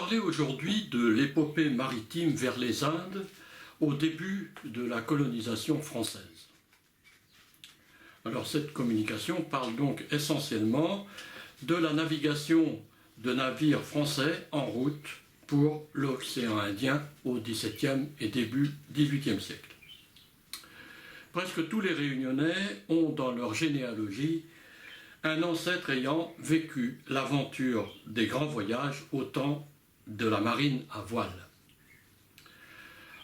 parler aujourd'hui de l'épopée maritime vers les Indes au début de la colonisation française. Alors cette communication parle donc essentiellement de la navigation de navires français en route pour l'océan Indien au XVIIe et début XVIIIe siècle. Presque tous les Réunionnais ont dans leur généalogie un ancêtre ayant vécu l'aventure des grands voyages au temps de la marine à voile.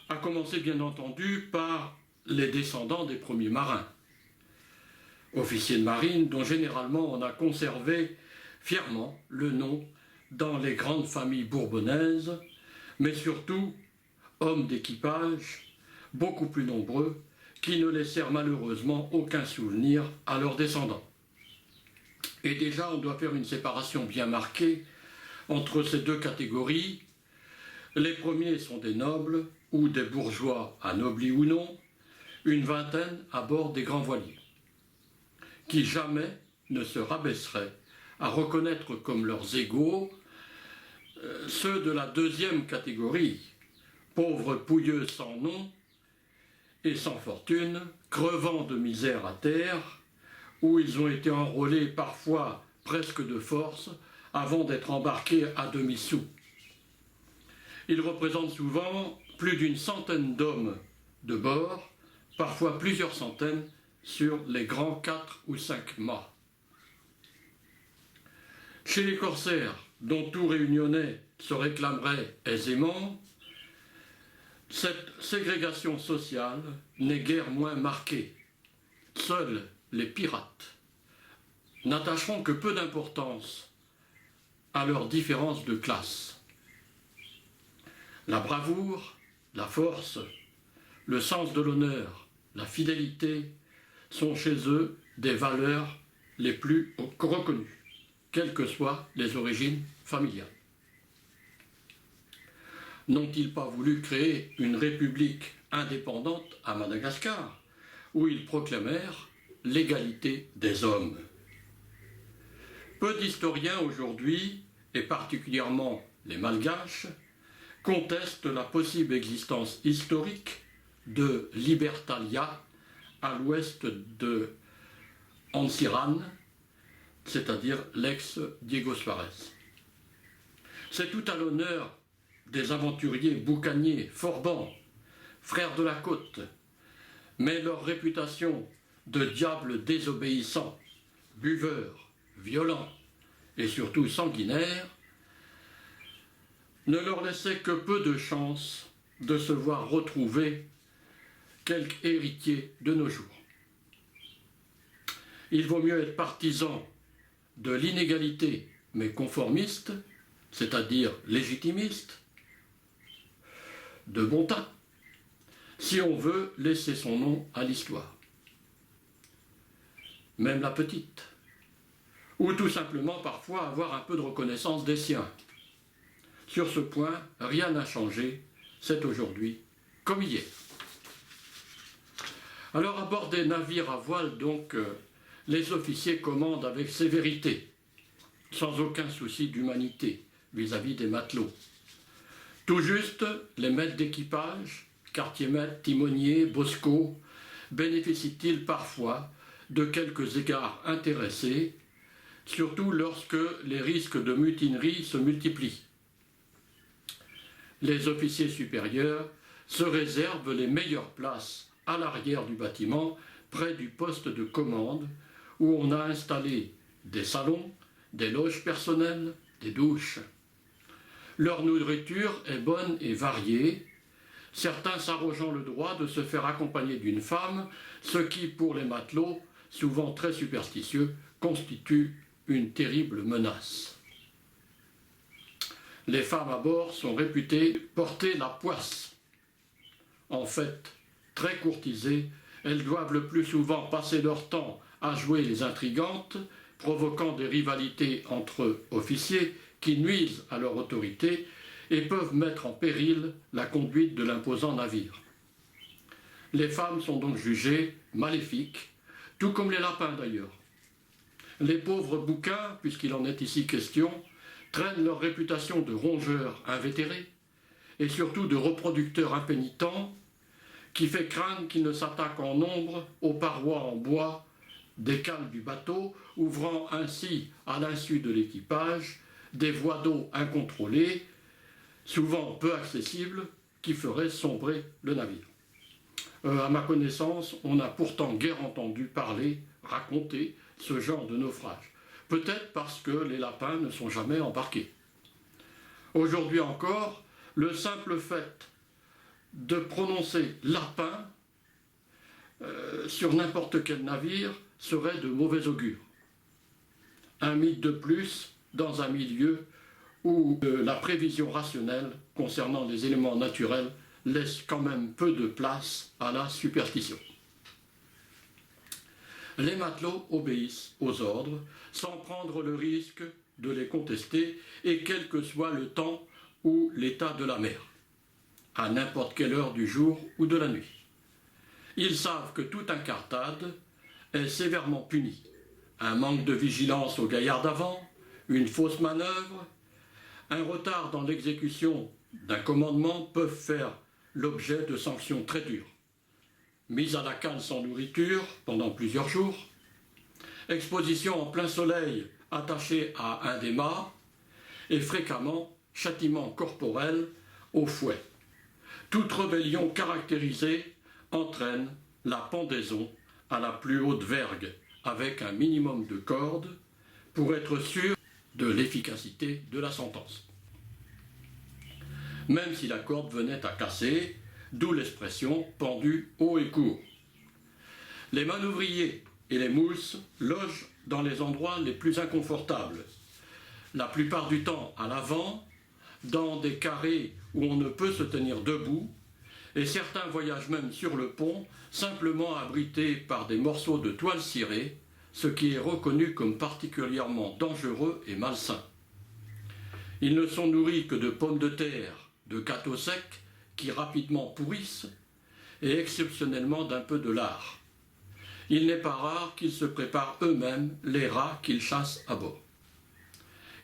À commencer bien entendu par les descendants des premiers marins, officiers de marine dont généralement on a conservé fièrement le nom dans les grandes familles bourbonnaises, mais surtout hommes d'équipage beaucoup plus nombreux qui ne laissèrent malheureusement aucun souvenir à leurs descendants. Et déjà, on doit faire une séparation bien marquée entre ces deux catégories. Les premiers sont des nobles ou des bourgeois anoblis ou non, une vingtaine à bord des grands voiliers, qui jamais ne se rabaisseraient à reconnaître comme leurs égaux ceux de la deuxième catégorie, pauvres pouilleux sans nom et sans fortune, crevant de misère à terre, où ils ont été enrôlés parfois presque de force avant d'être embarqués à demi-sous. Ils représentent souvent plus d'une centaine d'hommes de bord, parfois plusieurs centaines sur les grands 4 ou 5 mâts. Chez les corsaires, dont tout Réunionnais se réclamerait aisément, cette ségrégation sociale n'est guère moins marquée. Seuls les pirates n'attacheront que peu d'importance à leurs différences de classe. La bravoure, la force, le sens de l'honneur, la fidélité sont chez eux des valeurs les plus reconnues, quelles que soient les origines familiales. N'ont-ils pas voulu créer une république indépendante à Madagascar, où ils proclamèrent l'égalité des hommes? Peu d'historiens aujourd'hui, et particulièrement les Malgaches, contestent la possible existence historique de Libertalia à l'ouest de Antsiran, c'est-à-dire l'ex-Diego Suarez. C'est tout à l'honneur des aventuriers boucaniers, forbans, frères de la côte, mais leur réputation de diables désobéissants, buveurs, violents et surtout sanguinaires ne leur laissait que peu de chance de se voir retrouver quelque héritier de nos jours. Il vaut mieux être partisan de l'inégalité mais conformiste, c'est-à-dire légitimiste, de bon teint, si on veut laisser son nom à l'histoire, même la petite, ou tout simplement parfois avoir un peu de reconnaissance des siens. Sur ce point, rien n'a changé, c'est aujourd'hui comme hier. Alors à bord des navires à voile, donc, les officiers commandent avec sévérité, sans aucun souci d'humanité vis-à-vis des matelots. Tout juste, les maîtres d'équipage, quartier-maître, timonier, bosco, bénéficient-ils parfois de quelques égards intéressés, surtout lorsque les risques de mutinerie se multiplient. Les officiers supérieurs se réservent les meilleures places à l'arrière du bâtiment, près du poste de commande, où on a installé des salons, des loges personnelles, des douches. Leur nourriture est bonne et variée, certains s'arrogeant le droit de se faire accompagner d'une femme, ce qui, pour les matelots, souvent très superstitieux, constitue une terrible menace. Les femmes à bord sont réputées porter la poisse. En fait, très courtisées, elles doivent le plus souvent passer leur temps à jouer les intrigantes, provoquant des rivalités entre officiers qui nuisent à leur autorité et peuvent mettre en péril la conduite de l'imposant navire. Les femmes sont donc jugées maléfiques, tout comme les lapins d'ailleurs. Les pauvres bouquins, puisqu'il en est ici question, traînent leur réputation de rongeurs invétérés et surtout de reproducteurs impénitents qui fait craindre qu'ils ne s'attaquent en nombre aux parois en bois des cales du bateau, ouvrant ainsi, à l'insu de l'équipage, des voies d'eau incontrôlées, souvent peu accessibles, qui feraient sombrer le navire. À ma connaissance, on n'a pourtant guère entendu parler, raconter ce genre de naufrage. Peut-être parce que les lapins ne sont jamais embarqués. Aujourd'hui encore, le simple fait de prononcer lapin sur n'importe quel navire serait de mauvais augure. Un mythe de plus dans un milieu où la prévision rationnelle concernant les éléments naturels laisse quand même peu de place à la superstition. Les matelots obéissent aux ordres sans prendre le risque de les contester et quel que soit le temps ou l'état de la mer, à n'importe quelle heure du jour ou de la nuit. Ils savent que toute incartade est sévèrement punie. Un manque de vigilance au gaillard d'avant, une fausse manœuvre, un retard dans l'exécution d'un commandement peuvent faire l'objet de sanctions très dures. Mise à la cale sans nourriture pendant plusieurs jours, exposition en plein soleil attachée à un des mâts et fréquemment châtiment corporel au fouet. Toute rébellion caractérisée entraîne la pendaison à la plus haute vergue avec un minimum de cordes pour être sûr de l'efficacité de la sentence. Même si la corde venait à casser, d'où l'expression pendu haut et court. Les manœuvriers et les mousses logent dans les endroits les plus inconfortables, la plupart du temps à l'avant, dans des carrés où on ne peut se tenir debout, et certains voyagent même sur le pont, simplement abrités par des morceaux de toile cirée, ce qui est reconnu comme particulièrement dangereux et malsain. Ils ne sont nourris que de pommes de terre, de gâteaux secs qui rapidement pourrissent, et exceptionnellement d'un peu de lard. Il n'est pas rare qu'ils se préparent eux-mêmes les rats qu'ils chassent à bord.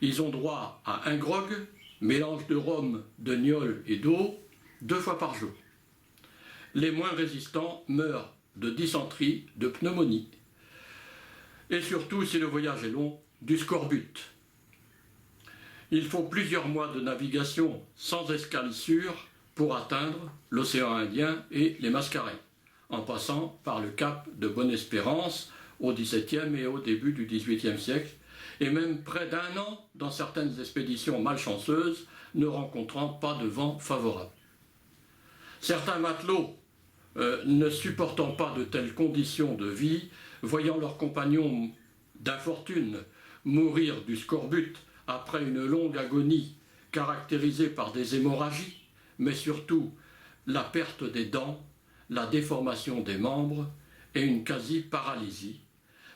Ils ont droit à un grog, mélange de rhum, de gnôle et d'eau, 2 fois par jour. Les moins résistants meurent de dysenterie, de pneumonie, et surtout, si le voyage est long, du scorbut. Il faut plusieurs mois de navigation sans escale sûre pour atteindre l'océan Indien et les Mascareignes, en passant par le cap de Bonne-Espérance au XVIIe et au début du XVIIIe siècle, et même près d'1 an dans certaines expéditions malchanceuses ne rencontrant pas de vent favorable. Certains matelots, ne supportant pas de telles conditions de vie, voyant leurs compagnons d'infortune mourir du scorbut après une longue agonie caractérisée par des hémorragies, mais surtout la perte des dents, la déformation des membres et une quasi-paralysie,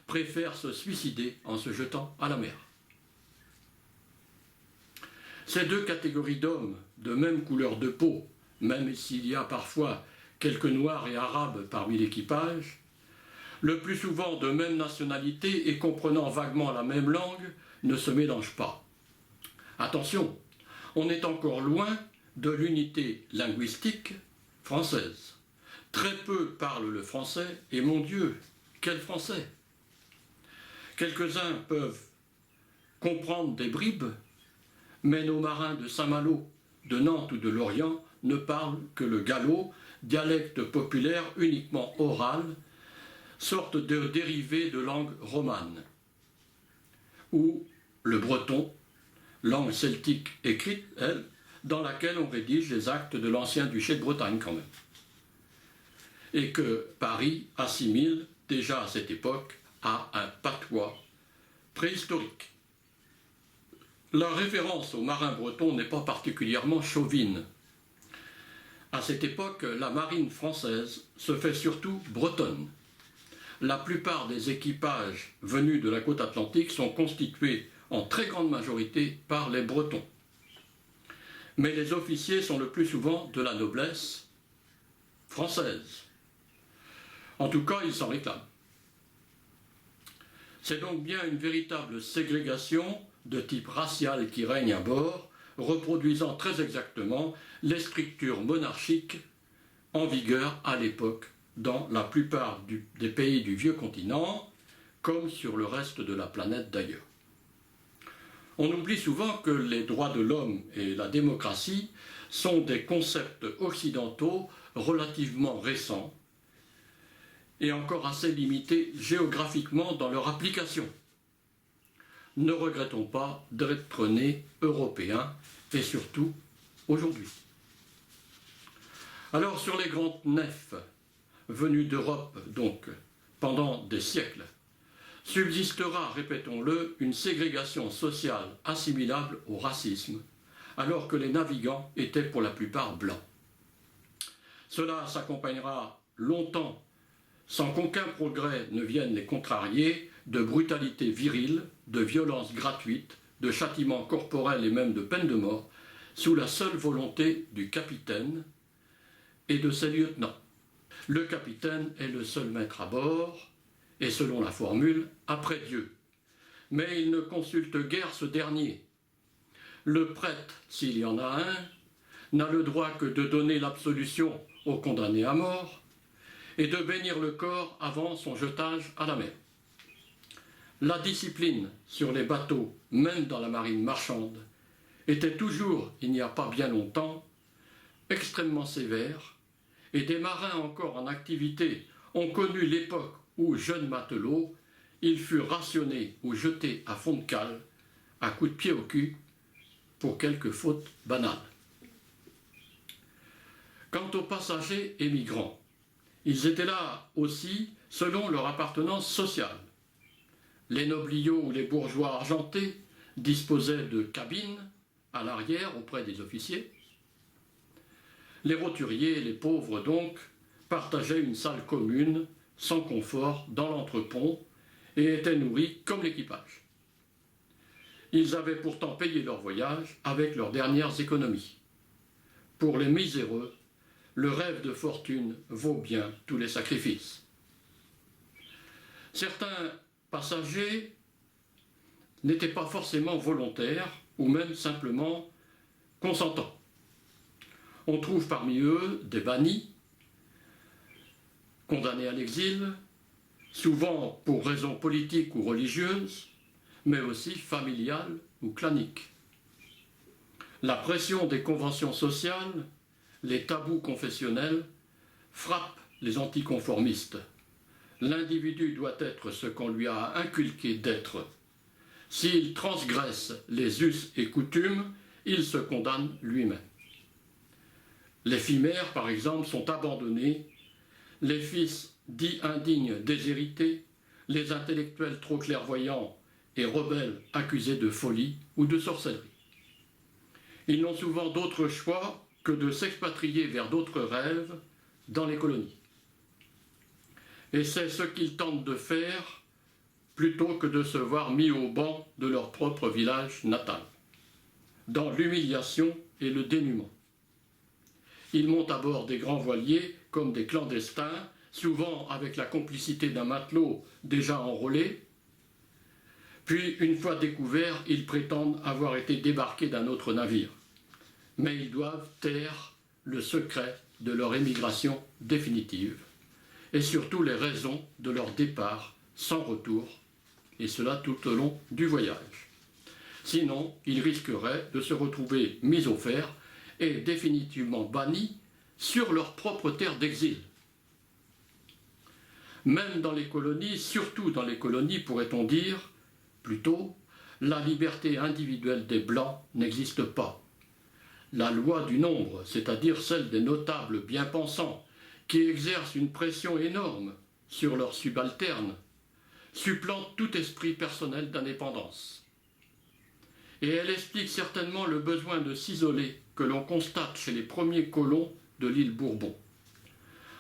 préfèrent se suicider en se jetant à la mer. Ces 2 catégories d'hommes, de même couleur de peau, même s'il y a parfois quelques noirs et arabes parmi l'équipage, le plus souvent de même nationalité et comprenant vaguement la même langue, ne se mélangent pas. Attention, on est encore loin de l'unité linguistique française. Très peu parlent le français, et mon Dieu, quel français! Quelques-uns peuvent comprendre des bribes, mais nos marins de Saint-Malo, de Nantes ou de Lorient ne parlent que le gallo, dialecte populaire uniquement oral, sorte de dérivé de langue romane, ou le breton, langue celtique écrite, elle, dans laquelle on rédige les actes de l'ancien duché de Bretagne quand même, et que Paris assimile déjà à cette époque à un patois préhistorique. La référence aux marins bretons n'est pas particulièrement chauvine. À cette époque, la marine française se fait surtout bretonne. La plupart des équipages venus de la côte atlantique sont constitués en très grande majorité par les Bretons. Mais les officiers sont le plus souvent de la noblesse française. En tout cas, ils s'en réclament. C'est donc bien une véritable ségrégation de type racial qui règne à bord, reproduisant très exactement les structures monarchiques en vigueur à l'époque dans la plupart des pays du vieux continent, comme sur le reste de la planète d'ailleurs. On oublie souvent que les droits de l'homme et la démocratie sont des concepts occidentaux relativement récents et encore assez limités géographiquement dans leur application. Ne regrettons pas d'être nés européens et surtout aujourd'hui. Alors sur les grandes nefs venues d'Europe donc pendant des siècles, subsistera, répétons-le, une ségrégation sociale assimilable au racisme, alors que les navigants étaient pour la plupart blancs. Cela s'accompagnera longtemps, sans qu'aucun progrès ne vienne les contrarier, de brutalité virile, de violence gratuite, de châtiments corporels et même de peine de mort, sous la seule volonté du capitaine et de ses lieutenants. Le capitaine est le seul maître à bord, et selon la formule, après Dieu. Mais il ne consulte guère ce dernier. Le prêtre, s'il y en a un, n'a le droit que de donner l'absolution au condamné à mort et de bénir le corps avant son jetage à la mer. La discipline sur les bateaux, même dans la marine marchande, était toujours, il n'y a pas bien longtemps, extrêmement sévère, et des marins encore en activité ont connu l'époque où, jeunes matelots, ils furent rationnés ou jetés à fond de cale, à coups de pied au cul, pour quelques fautes banales. Quant aux passagers et migrants, ils étaient là aussi selon leur appartenance sociale. Les nobliaux ou les bourgeois argentés disposaient de cabines à l'arrière auprès des officiers. Les roturiers, les pauvres donc, partageaient une salle commune, sans confort, dans l'entrepont, et étaient nourris comme l'équipage. Ils avaient pourtant payé leur voyage avec leurs dernières économies. Pour les miséreux, le rêve de fortune vaut bien tous les sacrifices. Certains passagers n'étaient pas forcément volontaires ou même simplement consentants. On trouve parmi eux des bannis, condamnés à l'exil, souvent pour raisons politiques ou religieuses, mais aussi familiales ou claniques. La pression des conventions sociales, les tabous confessionnels, frappent les anticonformistes. L'individu doit être ce qu'on lui a inculqué d'être. S'il transgresse les us et coutumes, il se condamne lui-même. Les filles mères, par exemple, sont abandonnées, les fils dits indignes déshérités, les intellectuels trop clairvoyants et rebelles accusés de folie ou de sorcellerie. Ils n'ont souvent d'autre choix que de s'expatrier vers d'autres rêves dans les colonies. Et c'est ce qu'ils tentent de faire plutôt que de se voir mis au ban de leur propre village natal, dans l'humiliation et le dénuement. Ils montent à bord des grands voiliers comme des clandestins, souvent avec la complicité d'un matelot déjà enrôlé. Puis, une fois découverts, ils prétendent avoir été débarqués d'un autre navire. Mais ils doivent taire le secret de leur émigration définitive et surtout les raisons de leur départ sans retour, et cela tout au long du voyage. Sinon, ils risqueraient de se retrouver mis au fer et définitivement bannis sur leur propre terre d'exil. Même dans les colonies, surtout dans les colonies, pourrait-on dire, plutôt, la liberté individuelle des Blancs n'existe pas. La loi du nombre, c'est-à-dire celle des notables bien-pensants, qui exercent une pression énorme sur leurs subalternes, supplante tout esprit personnel d'indépendance. Et elle explique certainement le besoin de s'isoler que l'on constate chez les premiers colons de l'île Bourbon.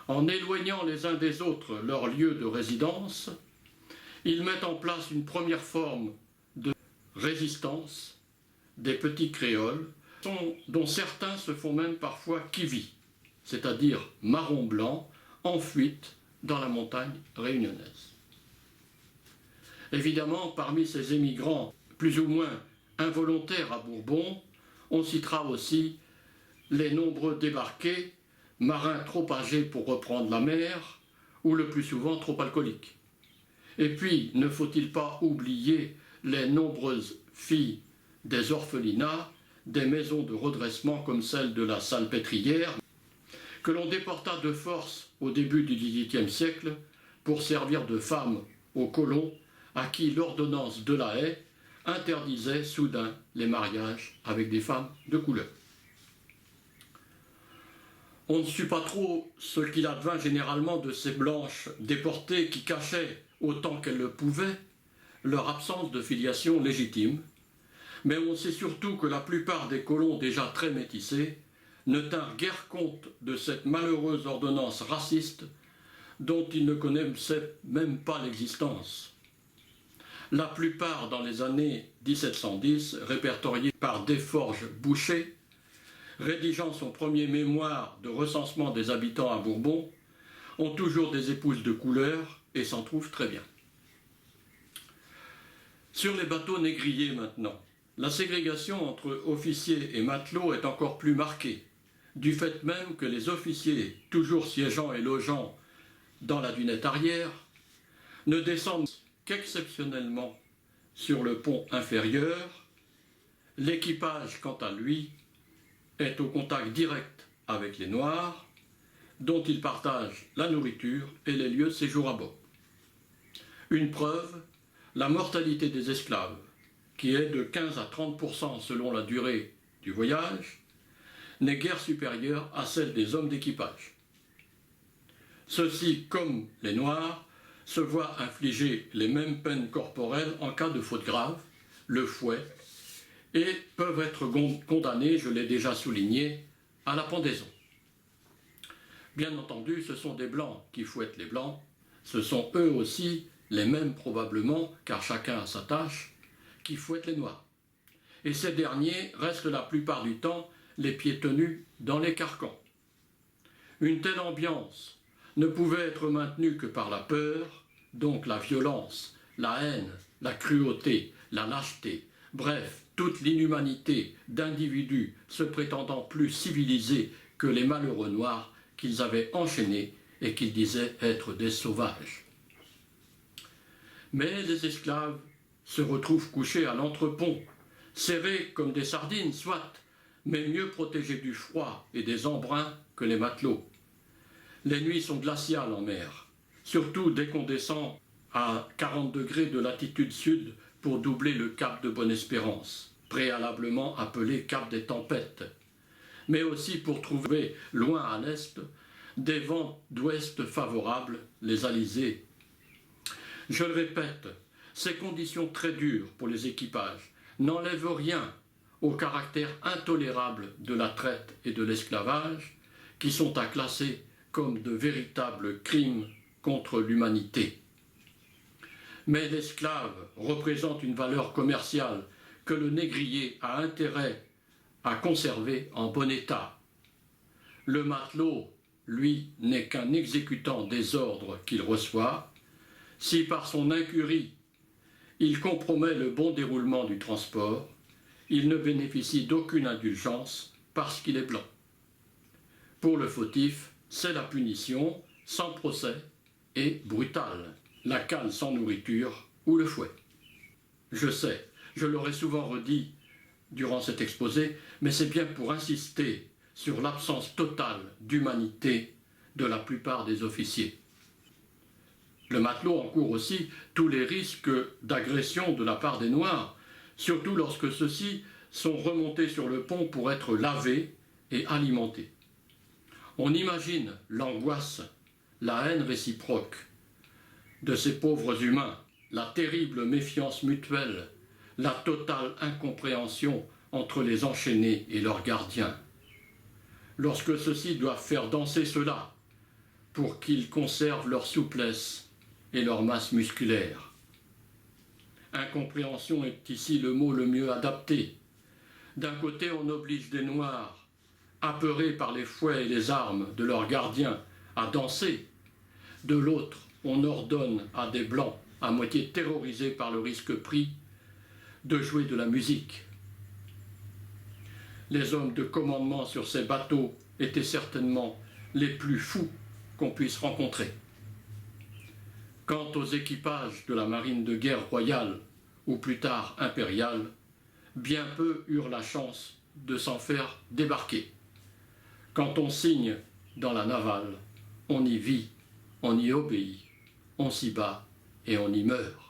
En éloignant les uns des autres leur lieu de résidence, ils mettent en place une première forme de résistance des petits créoles, dont certains se font même parfois qui-vit, c'est-à-dire marron-blanc, en fuite dans la montagne réunionnaise. Évidemment, parmi ces émigrants plus ou moins involontaires à Bourbon, on citera aussi les nombreux débarqués, marins trop âgés pour reprendre la mer, ou le plus souvent trop alcooliques. Et puis, ne faut-il pas oublier les nombreuses filles des orphelinats, des maisons de redressement comme celle de la Salpêtrière, que l'on déporta de force au début du XVIIIe siècle pour servir de femmes aux colons à qui l'ordonnance de La Haye interdisait soudain les mariages avec des femmes de couleur. On ne sut pas trop ce qu'il advint généralement de ces blanches déportées qui cachaient, autant qu'elles le pouvaient, leur absence de filiation légitime, mais on sait surtout que la plupart des colons déjà très métissés ne tinrent guère compte de cette malheureuse ordonnance raciste dont ils ne connaissaient même pas l'existence. La plupart, dans les années 1710, répertoriés par Desforges Boucher, rédigeant son premier mémoire de recensement des habitants à Bourbon, ont toujours des épouses de couleur et s'en trouvent très bien. Sur les bateaux négriers maintenant, la ségrégation entre officiers et matelots est encore plus marquée, du fait même que les officiers, toujours siégeant et logeant dans la dunette arrière, ne descendent qu'exceptionnellement sur le pont inférieur. L'équipage, quant à lui, est au contact direct avec les Noirs, dont il partage la nourriture et les lieux de séjour à bord. Une preuve, la mortalité des esclaves, qui est de 15 à 30% selon la durée du voyage, n'est guère supérieure à celle des hommes d'équipage. Ceux-ci, comme les Noirs, se voient infliger les mêmes peines corporelles en cas de faute grave, le fouet, et peuvent être condamnés, je l'ai déjà souligné, à la pendaison. Bien entendu, ce sont des Blancs qui fouettent les Blancs, ce sont eux aussi, les mêmes probablement, car chacun a sa tâche, qui fouettent les Noirs. Et ces derniers restent la plupart du temps les pieds tenus dans les carcans. Une telle ambiance ne pouvait être maintenue que par la peur, donc la violence, la haine, la cruauté, la lâcheté, bref, toute l'inhumanité d'individus se prétendant plus civilisés que les malheureux Noirs qu'ils avaient enchaînés et qu'ils disaient être des sauvages. Mais les esclaves se retrouvent couchés à l'entrepont, serrés comme des sardines, soit, mais mieux protégés du froid et des embruns que les matelots. Les nuits sont glaciales en mer, surtout dès qu'on descend à 40 degrés de latitude sud pour doubler le cap de Bonne-Espérance, préalablement appelé cap des tempêtes, mais aussi pour trouver, loin à l'est, des vents d'ouest favorables, les alizés. Je le répète, ces conditions très dures pour les équipages n'enlèvent rien au caractère intolérable de la traite et de l'esclavage, qui sont à classer comme de véritables crimes contre l'humanité. Mais l'esclave représente une valeur commerciale que le négrier a intérêt à conserver en bon état. Le matelot, lui, n'est qu'un exécutant des ordres qu'il reçoit. Si par son incurie, il compromet le bon déroulement du transport, il ne bénéficie d'aucune indulgence parce qu'il est blanc. Pour le fautif, c'est la punition, sans procès et brutale, la cale sans nourriture ou le fouet. Je sais, je l'aurais souvent redit durant cet exposé, mais c'est bien pour insister sur l'absence totale d'humanité de la plupart des officiers. Le matelot encourt aussi tous les risques d'agression de la part des Noirs, surtout lorsque ceux-ci sont remontés sur le pont pour être lavés et alimentés. On imagine l'angoisse, la haine réciproque de ces pauvres humains, la terrible méfiance mutuelle, la totale incompréhension entre les enchaînés et leurs gardiens. Lorsque ceux-ci doivent faire danser ceux-là pour qu'ils conservent leur souplesse et leur masse musculaire. Incompréhension est ici le mot le mieux adapté. D'un côté, on oblige des Noirs, apeurés par les fouets et les armes de leurs gardiens, à danser. De l'autre, on ordonne à des Blancs, à moitié terrorisés par le risque pris, de jouer de la musique. Les hommes de commandement sur ces bateaux étaient certainement les plus fous qu'on puisse rencontrer. Quant aux équipages de la marine de guerre royale, ou plus tard impériale, bien peu eurent la chance de s'en faire débarquer. Quand on signe dans la navale, on y vit, on y obéit, on s'y bat et on y meurt.